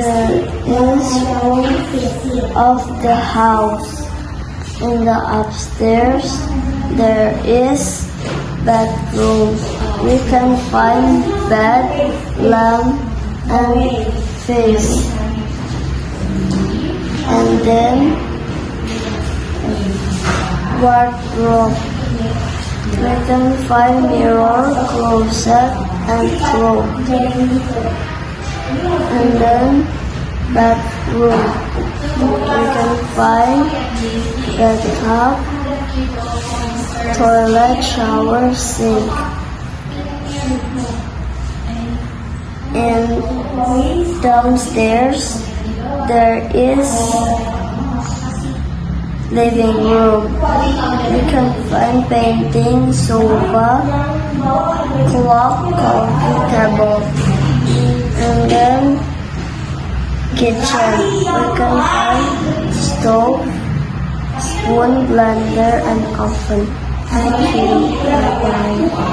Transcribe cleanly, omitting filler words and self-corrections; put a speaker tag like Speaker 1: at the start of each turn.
Speaker 1: there is room of the house. In the upstairs, there is bedroom. We can find bed, lamp, and fish. And then wardrobe. We can find mirror, closet, and clothes. And then bathroom. We can find bathtub, toilet, shower, sink. And downstairs there is living room. You can find painting, sofa, clock, coffee table. And then kitchen. We can find stove, spoon, blender, and oven. Thank you. Bye-bye.